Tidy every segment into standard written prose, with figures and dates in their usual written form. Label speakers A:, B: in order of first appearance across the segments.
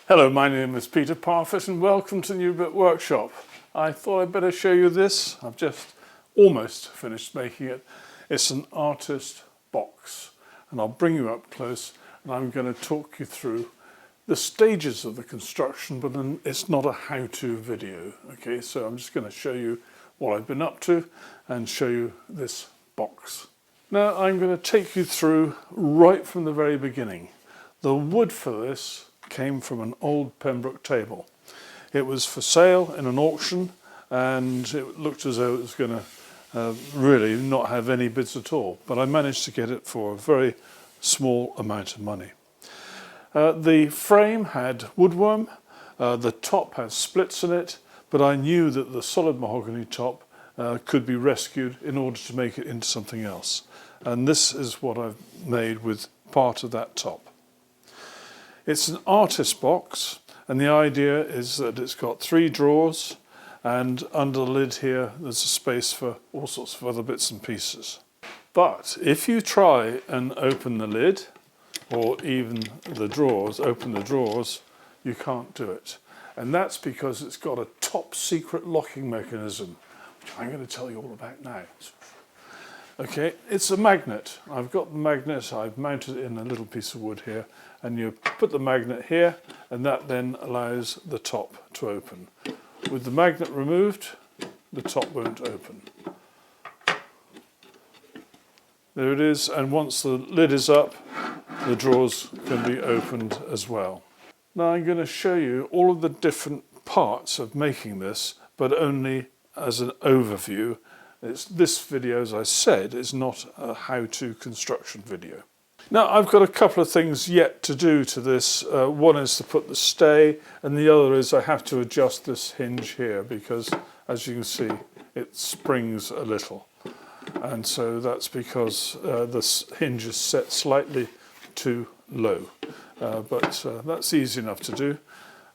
A: Hello, my name is Peter Parfitt and welcome to New Bit Workshop. I thought I'd better show you this. I've just almost finished making it. It's an artist box and I'll bring you up close and I'm going to talk you through the stages of the construction, but it's not a how-to video. Okay, so I'm just going to show you what I've been up to and show you this box. Now I'm going to take you through right from the very beginning. The wood for this came from an old Pembroke table. It was for sale in an auction and it looked as though it was going to really not have any bids at all, but I managed to get it for a very small amount of money. The frame had woodworm, the top had splits in it, but I knew that the solid mahogany top could be rescued in order to make it into something else. And this is what I've made with part of that top. It's an artist box, and the idea is that it's got 3 drawers, and under the lid here there's a space for all sorts of other bits and pieces. But if you try and open the lid, or even the drawers, open the drawers, you can't do it. And that's because it's got a top secret locking mechanism, which I'm going to tell you all about now. Okay, it's a magnet. I've got the magnet, I've mounted it in a little piece of wood here, and you put the magnet here, and that then allows the top to open. With the magnet removed, the top won't open. There it is, and once the lid is up, the drawers can be opened as well. Now I'm going to show you all of the different parts of making this, but only as an overview. This video, as I said, is not a how-to construction video. Now I've got a couple of things yet to do to this. One is to put the stay, and the other is I have to adjust this hinge here because, as you can see, it springs a little. And so that's because this hinge is set slightly too low. But that's easy enough to do,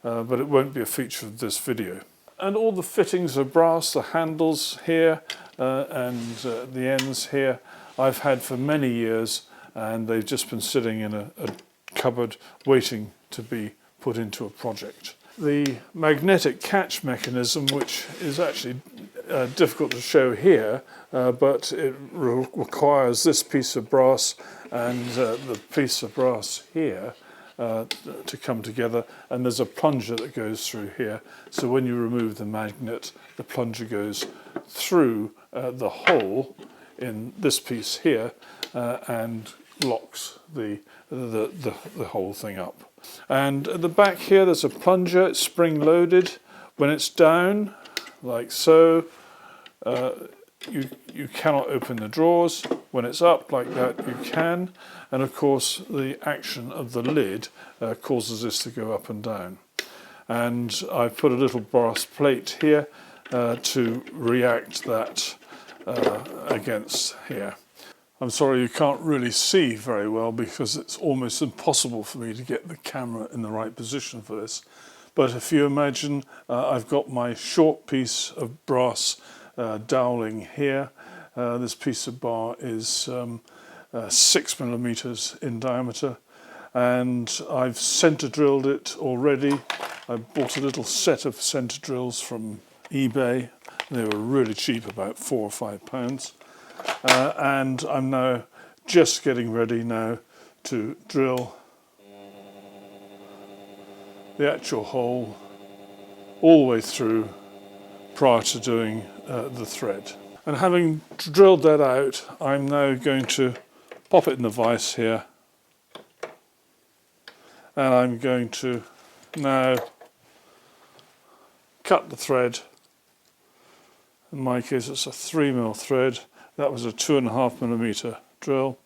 A: but it won't be a feature of this video. And all the fittings are brass, the handles here and the ends here I've had for many years, and they've just been sitting in a cupboard waiting to be put into a project. The magnetic catch mechanism, which is actually difficult to show here, but it requires this piece of brass and the piece of brass here to come together, and there's a plunger that goes through here, so when you remove the magnet the plunger goes through the hole in this piece here and locks the whole thing up. And at the back here there's a plunger, it's spring loaded. When it's down like so, you cannot open the drawers. When it's up like that you can, and of course the action of the lid causes this to go up and down. And I've put a little brass plate here to react that against here. I'm sorry you can't really see very well because it's almost impossible for me to get the camera in the right position for this. But if you imagine I've got my short piece of brass doweling here. This piece of bar is 6 millimeters in diameter, and I've center drilled it already. I bought a little set of center drills from eBay. They were really cheap, about £4 or £5. And I'm now just getting ready now to drill the actual hole all the way through prior to doing the thread. And having drilled that out, I'm now going to pop it in the vise here, and I'm going to now cut the thread. In my case it's a 3mm thread. That was a 2.5 millimeter drill,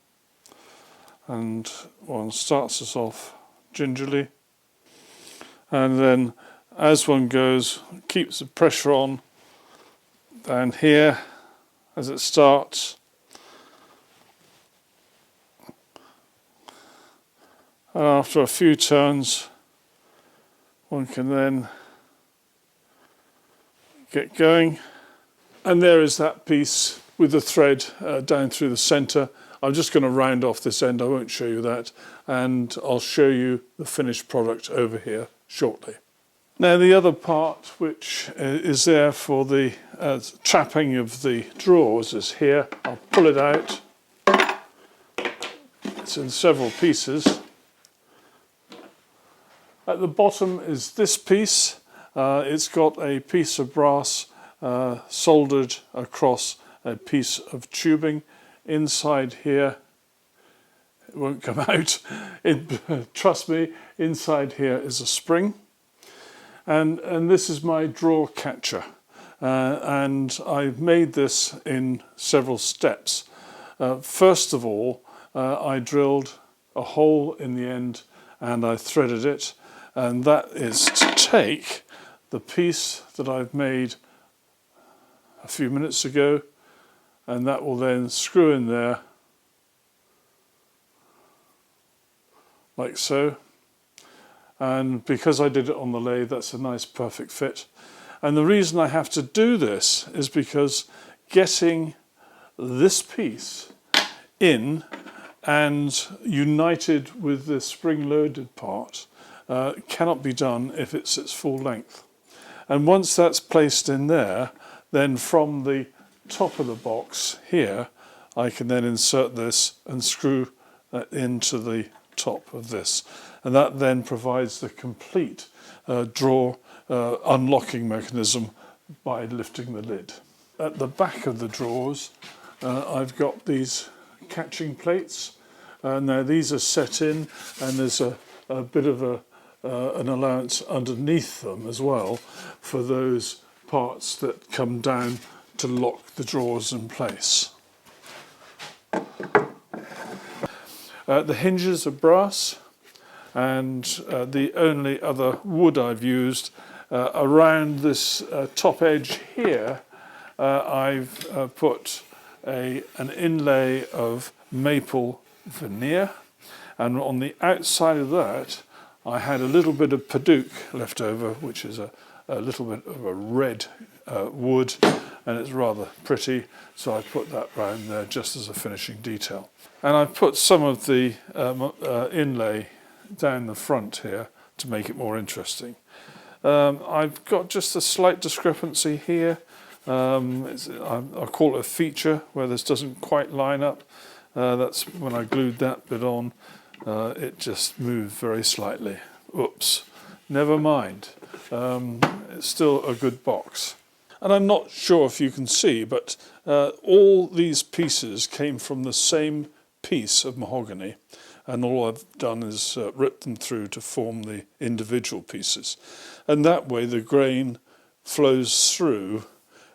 A: and one starts this off gingerly, and then as one goes, keeps the pressure on down here as it starts, and after a few turns one can then get going. And there is that piece with the thread down through the centre. I'm just going to round off this end, I won't show you that, and I'll show you the finished product over here shortly. Now the other part which is there for the trapping of the drawers is here. I'll pull it out. It's in several pieces. At the bottom is this piece. It's got a piece of brass soldered across a piece of tubing. Inside here, it won't come out, trust me, inside here is a spring. And this is my drawer catcher. And I've made this in several steps. First of all, I drilled a hole in the end and I threaded it. And that is to take the piece that I've made a few minutes ago, and that will then screw in there like so. And because I did it on the lathe, that's a nice perfect fit. And the reason I have to do this is because getting this piece in and united with the spring-loaded part cannot be done if it's its full length. And once that's placed in there, then from the top of the box here, I can then insert this and screw that into the top of this. And that then provides the complete drawer unlocking mechanism by lifting the lid. At the back of the drawers, I've got these catching plates. Now these are set in, and there's a bit of an allowance underneath them as well for those parts that come down to lock the drawers in place. The hinges are brass, and the only other wood I've used around this top edge here, I've put an inlay of maple veneer, and on the outside of that I had a little bit of Paduke left over, which is a little bit of a red wood, and it's rather pretty, so I put that round there just as a finishing detail. And I've put some of the inlay down the front here to make it more interesting. I've got just a slight discrepancy here. I'll call it a feature where this doesn't quite line up. That's when I glued that bit on, it just moved very slightly. Oops, never mind. It's still a good box. And I'm not sure if you can see, but all these pieces came from the same piece of mahogany, and all I've done is rip them through to form the individual pieces. And that way the grain flows through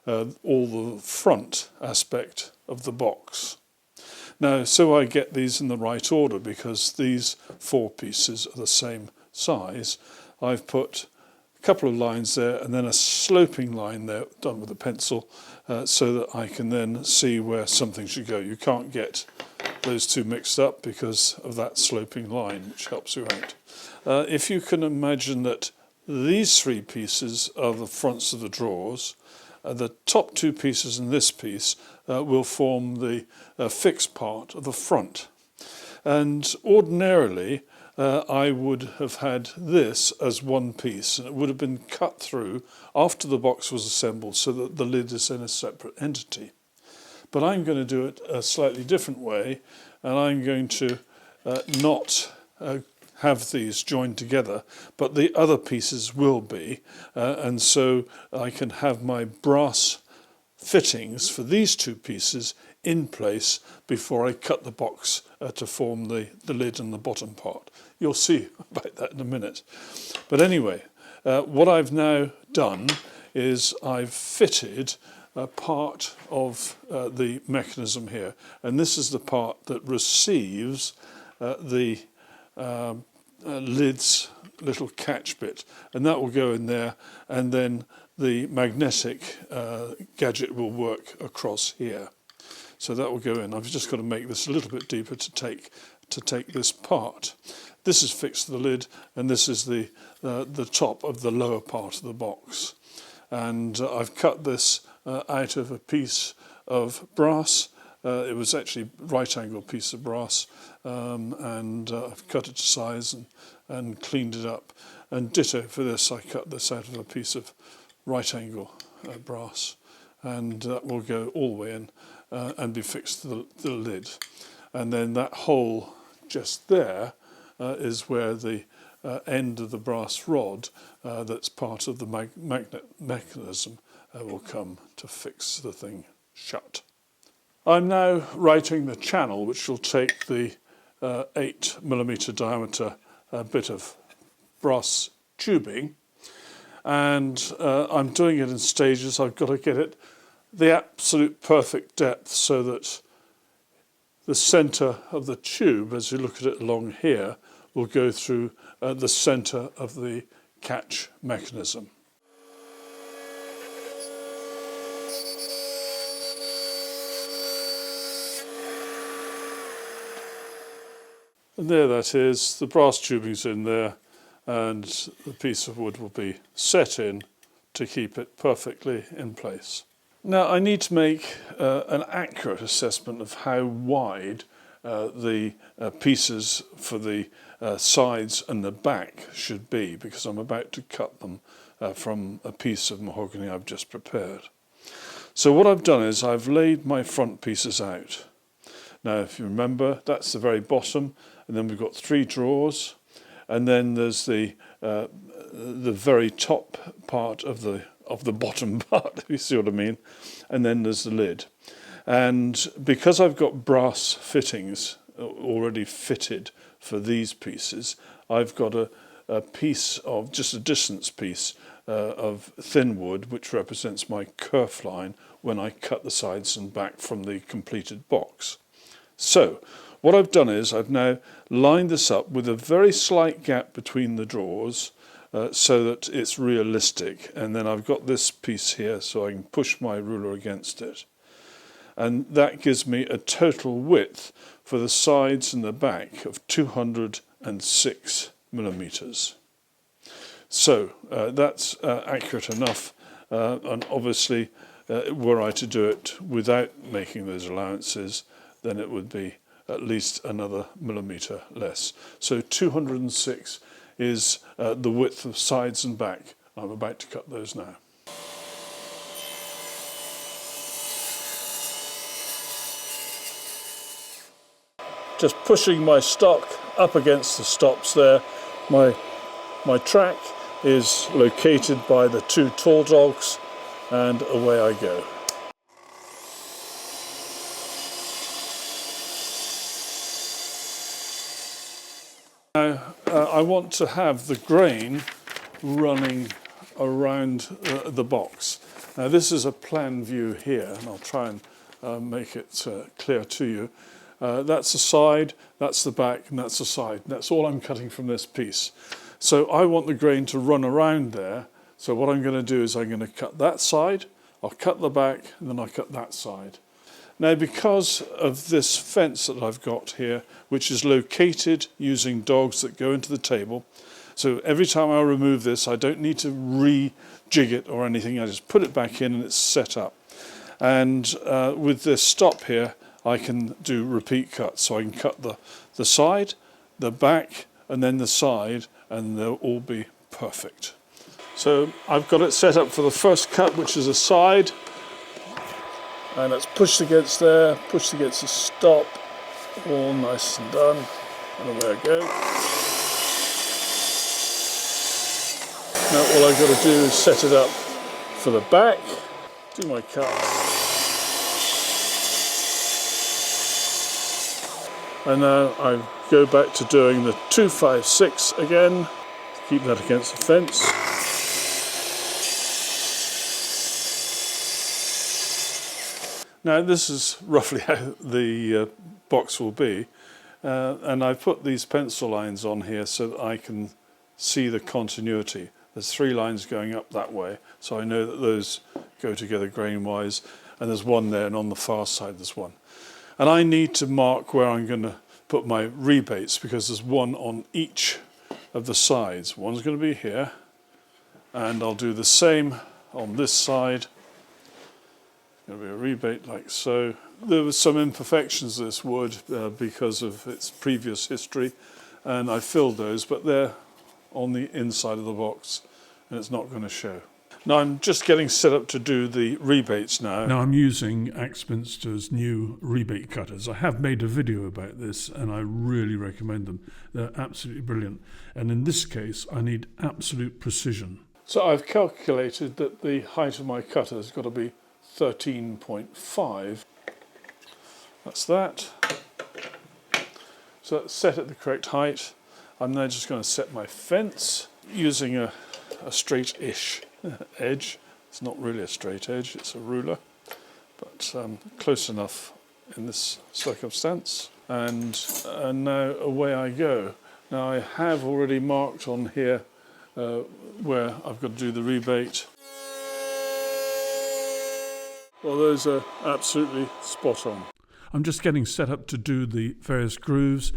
A: all the front aspect of the box. Now, so I get these in the right order, because these four pieces are the same size, I've put a couple of lines there and then a sloping line there done with a pencil, so that I can then see where something should go. You can't get those two mixed up because of that sloping line, which helps you out. If you can imagine that these three pieces are the fronts of the drawers, the top two pieces in this piece will form the fixed part of the front. And ordinarily I would have had this as one piece, and it would have been cut through after the box was assembled so that the lid is in a separate entity. But I'm going to do it a slightly different way, and I'm going to not have these joined together, but the other pieces will be, and so I can have my brass fittings for these two pieces in place before I cut the box to form the lid and the bottom part. You'll see about that in a minute. But anyway, what I've now done is I've fitted a part of the mechanism here, and this is the part that receives the lid's little catch bit, and that will go in there, and then the magnetic gadget will work across here. So that will go in. I've just got to make this a little bit deeper to take this part. This is fixed to the lid, and this is the top of the lower part of the box. And I've cut this out of a piece of brass It was actually a right angle piece of brass, and I've cut it to size and cleaned it up. And ditto for this, I cut this out of a piece of right angle brass, and that will go all the way in and be fixed to the lid. And then that hole just there is where the end of the brass rod that's part of the magnet mechanism will come to fix the thing shut. I'm now writing the channel which will take the 8mm diameter bit of brass tubing, and I'm doing it in stages. I've got to get it the absolute perfect depth so that the centre of the tube, as you look at it along here, will go through the centre of the catch mechanism. And there that is, the brass tubing's in there, and the piece of wood will be set in to keep it perfectly in place. Now I need to make an accurate assessment of how wide the pieces for the sides and the back should be, because I'm about to cut them from a piece of mahogany I've just prepared. So what I've done is I've laid my front pieces out. Now if you remember, that's the very bottom, and then we've got 3 drawers, and then there's the very top part of the bottom part, if you see what I mean, and then there's the lid. And because I've got brass fittings already fitted for these pieces, I've got a piece of, just a distance piece of thin wood which represents my kerf line when I cut the sides and back from the completed box. So what I've done is I've now lined this up with a very slight gap between the drawers so that it's realistic, and then I've got this piece here so I can push my ruler against it, and that gives me a total width for the sides and the back of 206mm. So that's accurate enough, and obviously were I to do it without making those allowances, then it would be at least another millimetre less. So 206 is the width of sides and back. I'm about to cut those now. Just pushing my stock up against the stops there. My track is located by the 2 tall dogs, and away I go. Now I want to have the grain running around the box. Now this is a plan view here, and I'll try and make it clear to you. That's the side, that's the back, and that's the side. That's all I'm cutting from this piece. So I want the grain to run around there. So what I'm going to do is I'm going to cut that side, I'll cut the back, and then I'll cut that side. Now because of this fence that I've got here, which is located using dogs that go into the table, so every time I remove this I don't need to re-jig it or anything, I just put it back in and it's set up. And with this stop here I can do repeat cuts, so I can cut the side, the back, and then the side, and they'll all be perfect. So I've got it set up for the first cut, which is a side, and it's pushed against there, pushed against the stop, all nice and done, and away I go. Now all I've got to do is set it up for the back, do my cut, and now I go back to doing the 256 again, keep that against the fence. Now this is roughly how the box will be, and I've put these pencil lines on here so that I can see the continuity. There's 3 lines going up that way, so I know that those go together grain wise, and there's one there, and on the far side there's one. And I need to mark where I'm going to put my rebates, because there's one on each of the sides. One's going to be here, and I'll do the same on this side, Going to be a rebate like so. There was some imperfections to this wood because of its previous history, and I filled those, but they're on the inside of the box and it's not going to show. Now I'm just getting set up to do the rebates now. Now I'm using Axminster's new rebate cutters. I have made a video about this and I really recommend them. They're absolutely brilliant. And in this case, I need absolute precision. So I've calculated that the height of my cutter has got to be 13.5. That's that. So that's set at the correct height. I'm now just going to set my fence using a straight-ish edge. It's not really a straight edge, it's a ruler, but close enough in this circumstance. And now away I go. Now I have already marked on here where I've got to do the rebate. Well, those are absolutely spot on. I'm just getting set up to do the various grooves.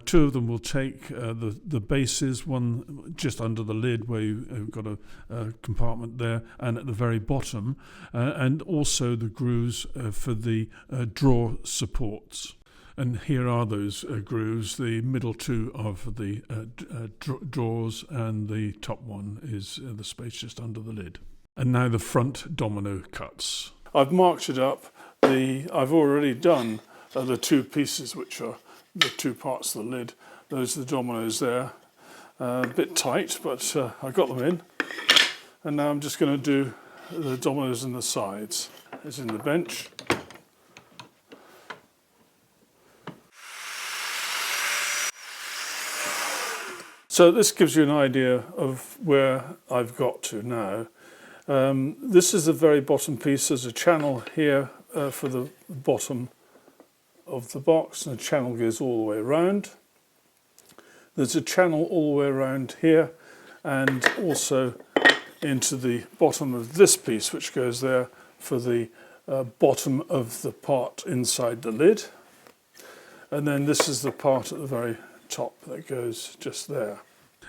A: Two of them will take the bases, one just under the lid where you've got a compartment there, and at the very bottom, and also the grooves for the drawer supports. And here are those grooves, the middle two of the drawers, and the top one is the space just under the lid. And now the front domino cuts. I've marked it up. I've already done the two pieces, which are the two parts of the lid. Those are the dominoes there. A bit tight, but I got them in. And now I'm just going to do the dominoes in the sides. It's in the bench. So this gives you an idea of where I've got to now. This is the very bottom piece. There's a channel here for the bottom of the box, and the channel goes all the way around. There's a channel all the way around here and also into the bottom of this piece, which goes there for the bottom of the part inside the lid. And then this is the part at the very top that goes just there.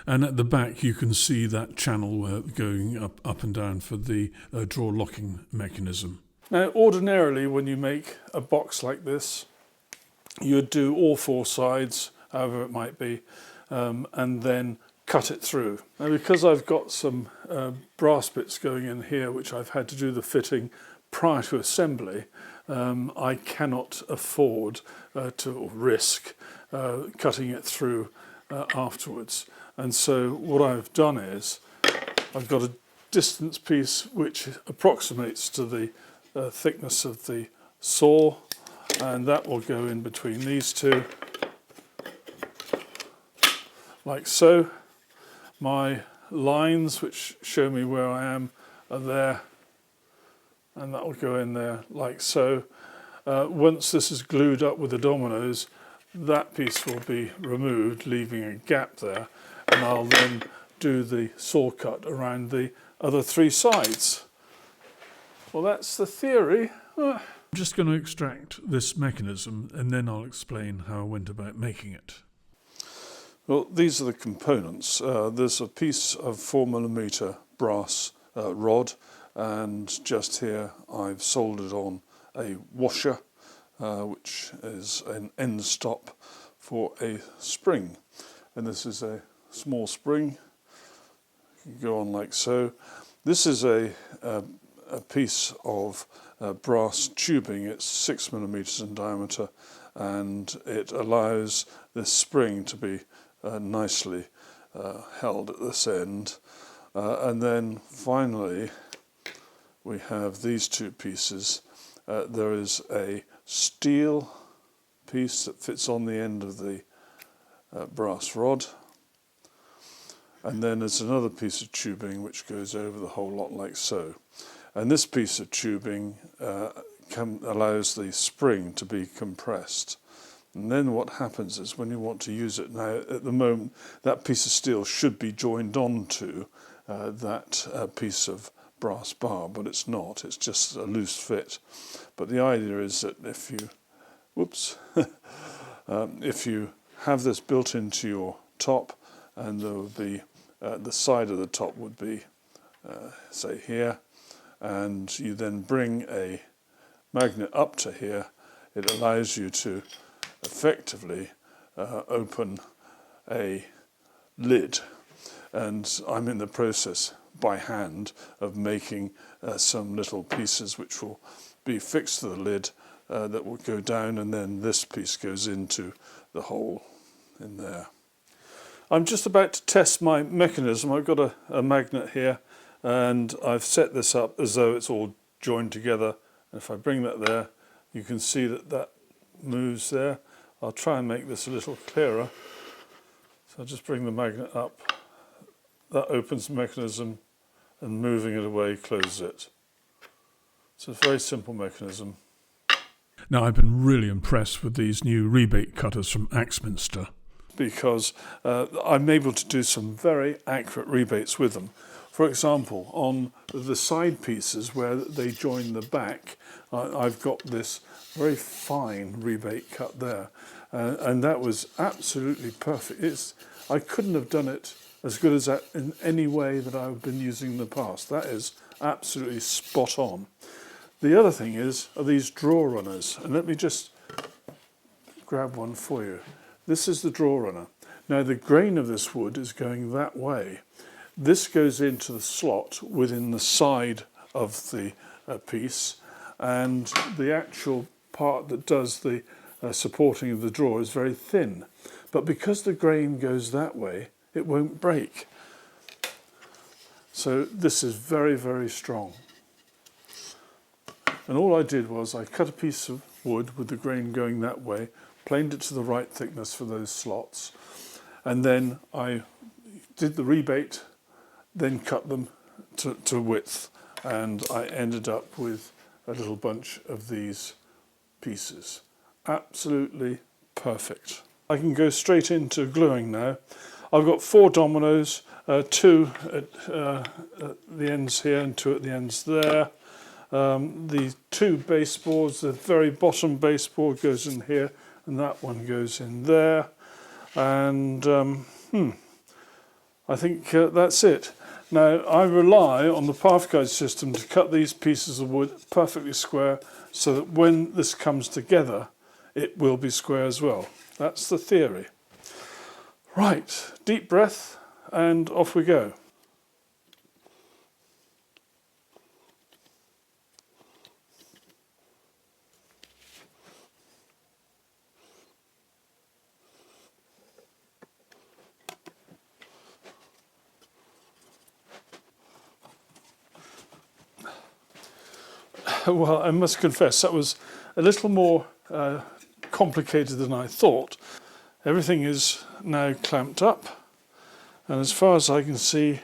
A: And at the back you can see that channel going up and down for the drawer locking mechanism. Now ordinarily when you make a box like this, you'd do all four sides, however it might be, and then cut it through. Now because I've got some brass bits going in here which I've had to do the fitting prior to assembly, I cannot afford to risk cutting it through afterwards. And so what I've done is I've got a distance piece which approximates to the thickness of the saw, and that will go in between these two like so. My lines which show me where I am are there, and that will go in there like so. Once this is glued up with the dominoes, that piece will be removed, leaving a gap there, and I'll then do the saw cut around the other three sides. Well, that's the theory. I'm just going to extract this mechanism and then I'll explain how I went about making it. Well, these are the components. There's a piece of 4mm brass rod, and just here I've soldered on a washer, which is an end stop for a spring. And this is a small spring. You can go on like so. This is a piece of brass tubing. It's 6mm in diameter, and it allows this spring to be nicely held at this end. And then finally we have these two pieces. There is a steel piece that fits on the end of the brass rod, and then there's another piece of tubing which goes over the whole lot like so. And this piece of tubing allows the spring to be compressed. And then what happens is when you want to use it, now at the moment that piece of steel should be joined onto that piece of brass bar, but it's not, it's just a loose fit. But the idea is that if you, if you have this built into your top, and there would be, the side of the top would be, say here, and you then bring a magnet up to here, it allows you to effectively open a lid, and I'm in the process by hand of making some little pieces which will be fixed to the lid that will go down, and then this piece goes into the hole in there. I'm just about to test my mechanism. I've got a magnet here and I've set this up as though it's all joined together. And if I bring that there, you can see that that moves there. I'll try and make this a little clearer. So I'll just bring the magnet up. That opens the mechanism, and moving it away closes it. So it's a very simple mechanism. Now, I've been really impressed with these new rebate cutters from Axminster, because I'm able to do some very accurate rebates with them. For example, on the side pieces where they join the back, I've got this very fine rebate cut there, and that was absolutely perfect. I couldn't have done it as good as that in any way that I've been using in the past. That is absolutely spot on. The other thing are these draw runners, and let me just grab one for you. This is the draw runner. Now the grain of this wood is going that way. This goes into the slot within the side of the piece, and the actual part that does the supporting of the draw is very thin. But because the grain goes that way, it won't break. So this is very, very strong. And all I did was I cut a piece of wood with the grain going that way, planed it to the right thickness for those slots, and then I did the rebate, then cut them to width, and I ended up with a little bunch of these pieces. Absolutely perfect. I can go straight into gluing now. I've got 4 dominoes, 2 at the ends here and 2 at the ends there. The 2 baseboards, the very bottom baseboard goes in here, and that one goes in there. And I think that's it. Now, I rely on the path guide system to cut these pieces of wood perfectly square, so that when this comes together, it will be square as well. That's the theory. Right, deep breath, and off we go. Well, I must confess, that was a little more complicated than I thought. Everything is now clamped up, and as far as I can see,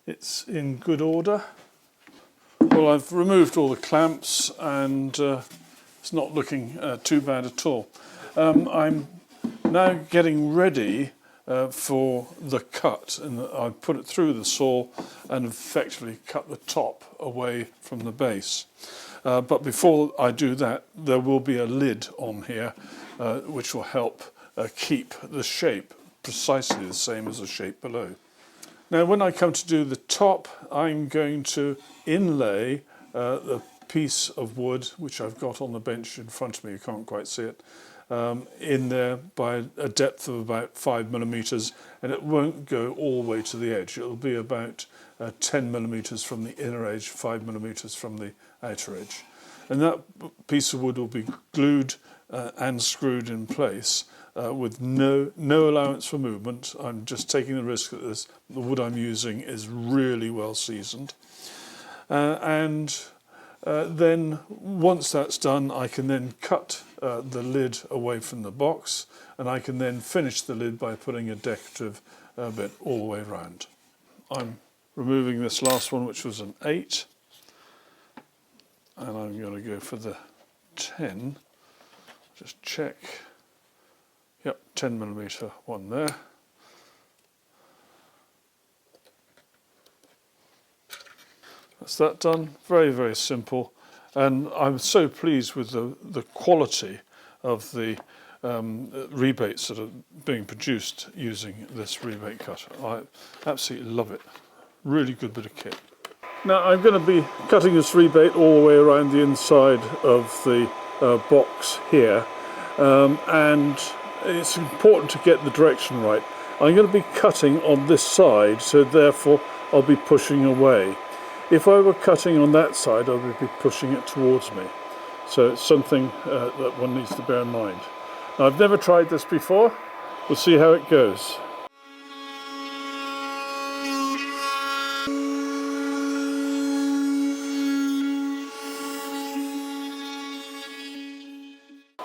A: it's in good order. Well, I've removed all the clamps, and it's not looking too bad at all. I'm now getting ready for the cut, and I put it through the saw and effectively cut the top away from the base. But before I do that, there will be a lid on here which will help keep the shape precisely the same as the shape below. Now, when I come to do the top, I'm going to inlay the piece of wood which I've got on the bench in front of me. You can't quite see it. In there by a depth of about 5mm, and it won't go all the way to the edge. It'll be about 10mm from the inner edge, 5mm from the outer edge. And that piece of wood will be glued and screwed in place with no allowance for movement. I'm just taking the risk that the wood I'm using is really well seasoned. Then once that's done, I can then cut the lid away from the box, and I can then finish the lid by putting a decorative bit all the way around. I'm removing this last one, which was an 8, and I'm going to go for the 10. Just check. Yep, 10mm one there. That's that done. Very, very simple. And I'm so pleased with the quality of the rebates that are being produced using this rebate cutter. I absolutely love it. Really good bit of kit. Now I'm going to be cutting this rebate all the way around the inside of the box here, and it's important to get the direction right. I'm going to be cutting on this side, so therefore I'll be pushing away. If I were cutting on that side, I would be pushing it towards me. So it's something that one needs to bear in mind. Now, I've never tried this before. We'll see how it goes.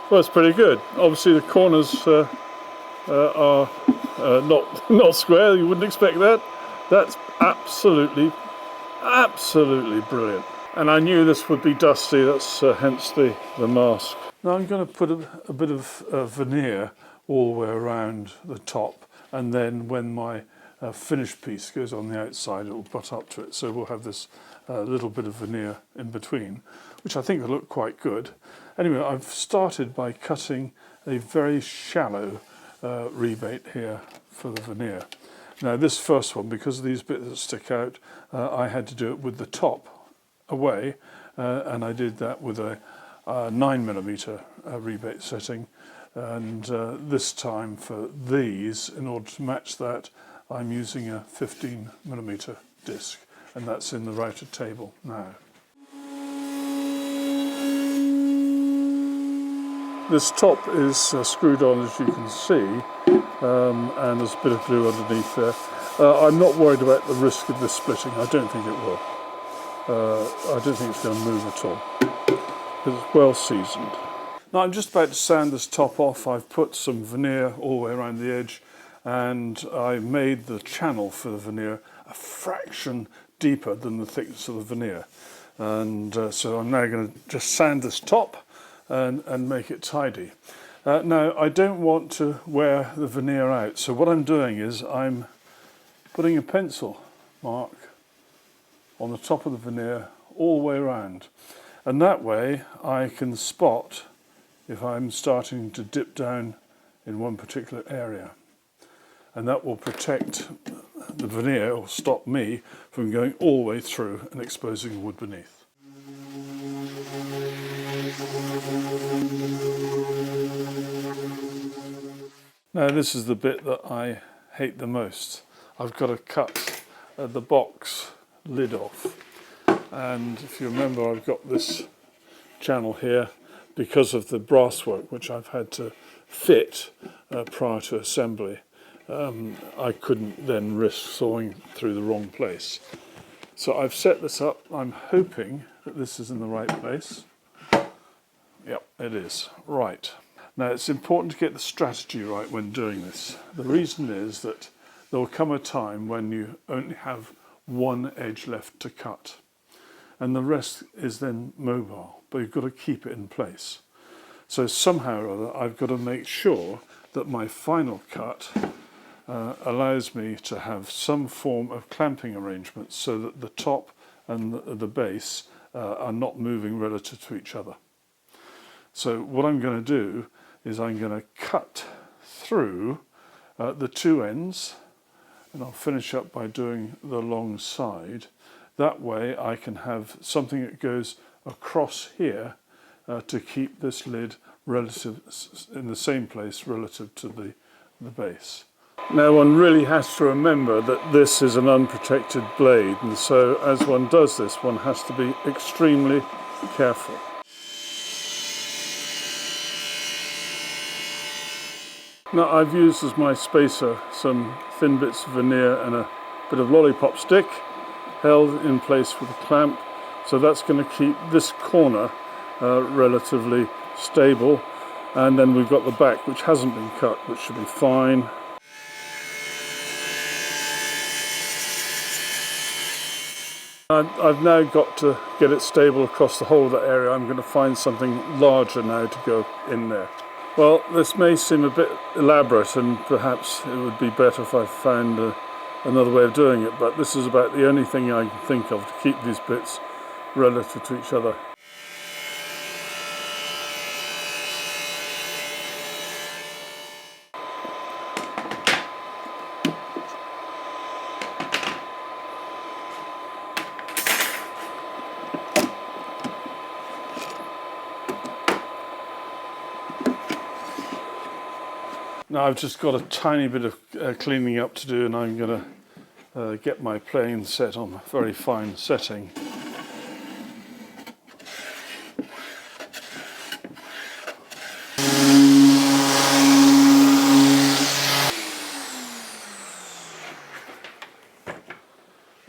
A: Well, it's pretty good. Obviously the corners are not square. You wouldn't expect that. That's absolutely brilliant. And I knew this would be dusty. That's hence the mask. Now I'm going to put a bit of veneer all the way around the top, and then when my finished piece goes on the outside, it will butt up to it. So we'll have this little bit of veneer in between, which I think will look quite good. Anyway, I've started by cutting a very shallow rebate here for the veneer. Now this first one, because of these bits that stick out, I had to do it with the top away, and I did that with a 9mm rebate setting. And this time for these, in order to match that, I'm using a 15mm disc, and that's in the routed table now. This top is screwed on, as you can see, and there's a bit of glue underneath there. I'm not worried about the risk of this splitting. I don't think it will. I don't think it's going to move at all, because it's well seasoned. Now I'm just about to sand this top off. I've put some veneer all the way around the edge, and I made the channel for the veneer a fraction deeper than the thickness of the veneer. And so I'm now going to just sand this top and make it tidy. Now I don't want to wear the veneer out, so what I'm doing is I'm putting a pencil mark on the top of the veneer all the way around, and that way I can spot if I'm starting to dip down in one particular area, and that will protect the veneer, or stop me from going all the way through and exposing the wood beneath. Now this is the bit that I hate the most. I've got to cut the box lid off, and if you remember, I've got this channel here because of the brasswork which I've had to fit prior to assembly. I couldn't then risk sawing through the wrong place. So I've set this up. I'm hoping that this is in the right place. Yep, it is. Right. Now it's important to get the strategy right when doing this. The reason is that there will come a time when you only have one edge left to cut, and the rest is then mobile, but you've got to keep it in place. So somehow or other I've got to make sure that my final cut allows me to have some form of clamping arrangement so that the top and the base are not moving relative to each other. So what I'm going to do is I'm going to cut through the two ends, and I'll finish up by doing the long side. That way I can have something that goes across here to keep this lid relative in the same place relative to the base. Now one really has to remember that this is an unprotected blade, and so as one does this, one has to be extremely careful. Now I've used as my spacer some thin bits of veneer and a bit of lollipop stick held in place with a clamp, so that's going to keep this corner relatively stable, and then we've got the back which hasn't been cut, which should be fine. I've now got to get it stable across the whole of that area. I'm going to find something larger now to go in there. Well, this may seem a bit elaborate, and perhaps it would be better if I found another way of doing it, but this is about the only thing I can think of to keep these bits relative to each other. Now I've just got a tiny bit of cleaning up to do, and I'm going to get my plane set on a very fine setting.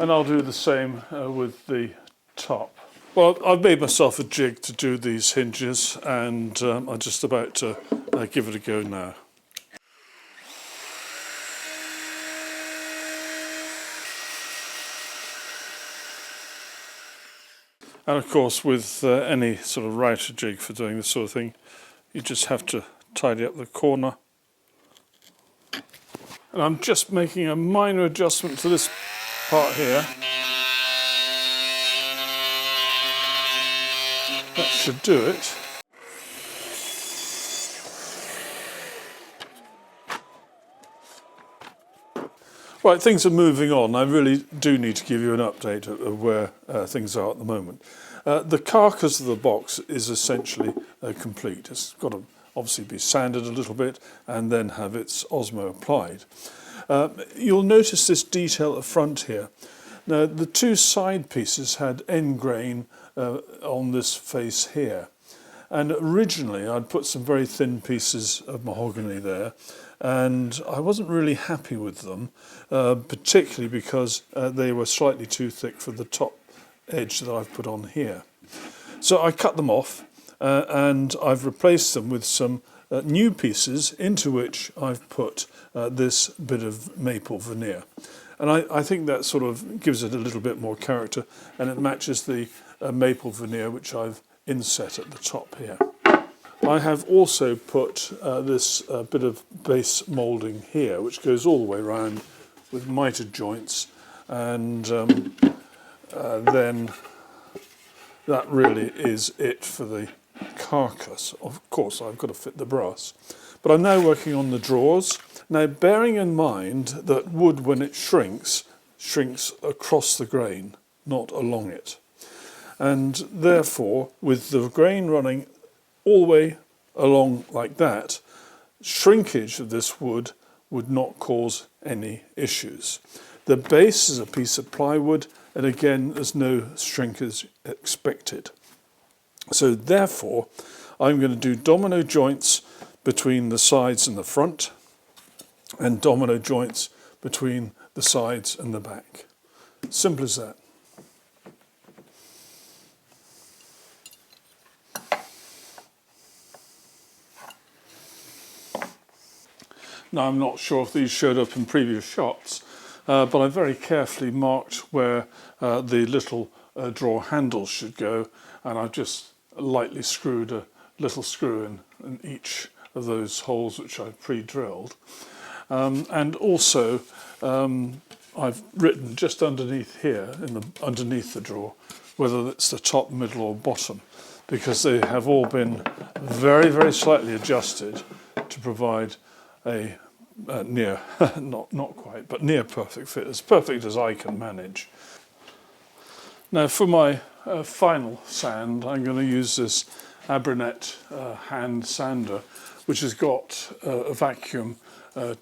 A: And I'll do the same with the top. Well, I've made myself a jig to do these hinges, and I'm just about to give it a go now. And of course, with any sort of router jig for doing this sort of thing, you just have to tidy up the corner. And I'm just making a minor adjustment to this part here. That should do it. Right, things are moving on. I really do need to give you an update of where things are at the moment. The carcass of the box is essentially complete. It's got to obviously be sanded a little bit and then have its Osmo applied. You'll notice this detail at the front here. Now, the two side pieces had end grain on this face here. And originally I'd put some very thin pieces of mahogany there, and I wasn't really happy with them, particularly because they were slightly too thick for the top edge that I've put on here. So I cut them off and I've replaced them with some new pieces into which I've put this bit of maple veneer. And I think that sort of gives it a little bit more character, and it matches the maple veneer which I've inset at the top here. I have also put this bit of base moulding here, which goes all the way around with mitered joints, and then that really is it for the carcass. Of course, I've got to fit the brass. But I'm now working on the drawers. Now, bearing in mind that wood, when it shrinks across the grain, not along it. And therefore, with the grain running all the way along like that, shrinkage of this wood would not cause any issues. The base is a piece of plywood, and again, there's no shrinkage expected. So therefore, I'm going to do domino joints between the sides and the front, and domino joints between the sides and the back. Simple as that. Now, I'm not sure if these showed up in previous shots, but I very carefully marked where the little drawer handles should go, and I've just lightly screwed a little screw in each of those holes which I've pre-drilled. And also, I've written just underneath here, underneath the drawer, whether it's the top, middle or bottom, because they have all been very, very slightly adjusted to provide a near, not quite, but near perfect fit, as perfect as I can manage. Now for my final sand, I'm going to use this Abranet hand sander, which has got a vacuum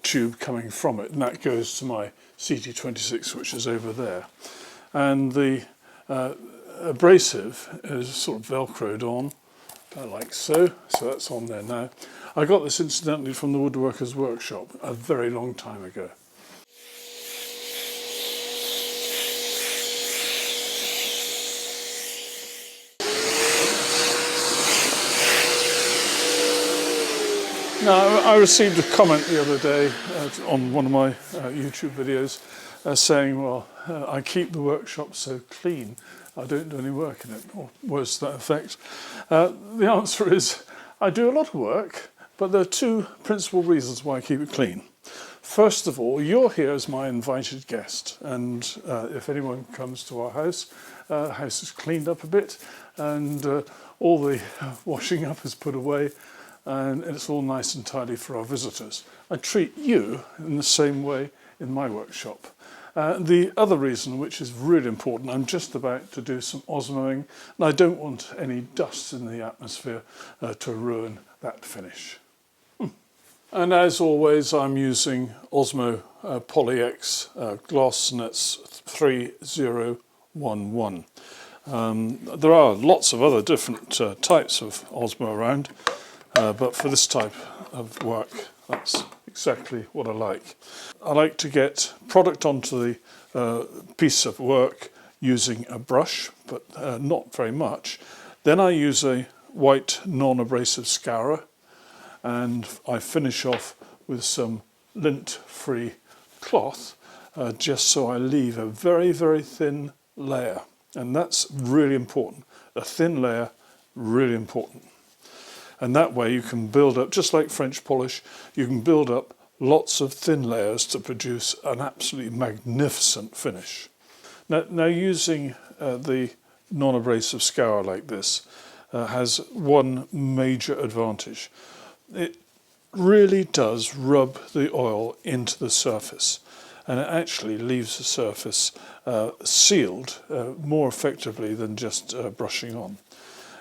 A: tube coming from it, and that goes to my CT26, which is over there. And the abrasive is sort of velcroed on, like so that's on there now. I got this incidentally from the woodworker's workshop a very long time ago. Now, I received a comment the other day on one of my YouTube videos saying, well, I keep the workshop so clean, I don't do any work in it, or words to that effect. The answer is, I do a lot of work, but there are two principal reasons why I keep it clean. First of all, you're here as my invited guest, and if anyone comes to our house, the house is cleaned up a bit, and all the washing up is put away, and it's all nice and tidy for our visitors. I treat you in the same way in my workshop. The other reason, which is really important, I'm just about to do some osmoing, and I don't want any dust in the atmosphere to ruin that finish. And as always, I'm using Osmo Poly-X glass, and it's 3011. There are lots of other different types of Osmo around, but for this type of work, that's exactly what I like. I like to get product onto the piece of work using a brush, but not very much. Then I use a white non-abrasive scourer, and I finish off with some lint-free cloth, just so I leave a very, very thin layer. And that's really important. A thin layer, really important. And that way you can build up, just like French polish, you can build up lots of thin layers to produce an absolutely magnificent finish. Now using the non-abrasive scourer like this has one major advantage. It really does rub the oil into the surface, and it actually leaves the surface sealed more effectively than just brushing on.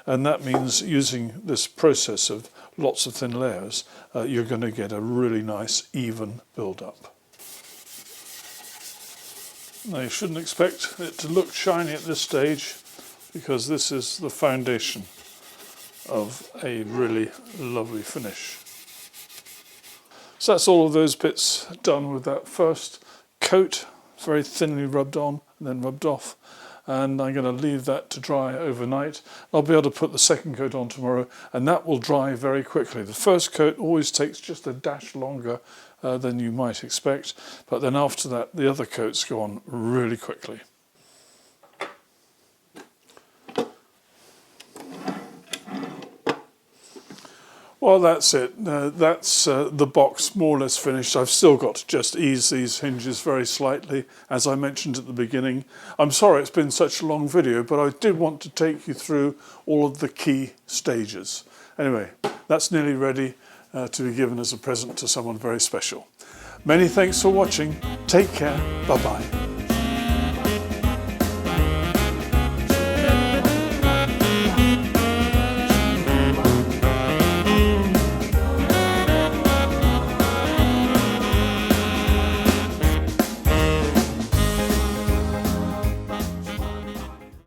A: And that means using this process of lots of thin layers, you're going to get a really nice even build-up. Now you shouldn't expect it to look shiny at this stage, because this is the foundation of a really lovely finish. So that's all of those bits done with that first coat, very thinly rubbed on and then rubbed off. And I'm going to leave that to dry overnight. I'll be able to put the second coat on tomorrow, and that will dry very quickly. The first coat always takes just a dash longer than you might expect, but then after that the other coats go on really quickly. Well, that's it. That's the box more or less finished. I've still got to just ease these hinges very slightly, as I mentioned at the beginning. I'm sorry it's been such a long video, but I did want to take you through all of the key stages. Anyway, that's nearly ready to be given as a present to someone very special. Many thanks for watching. Take care. Bye-bye.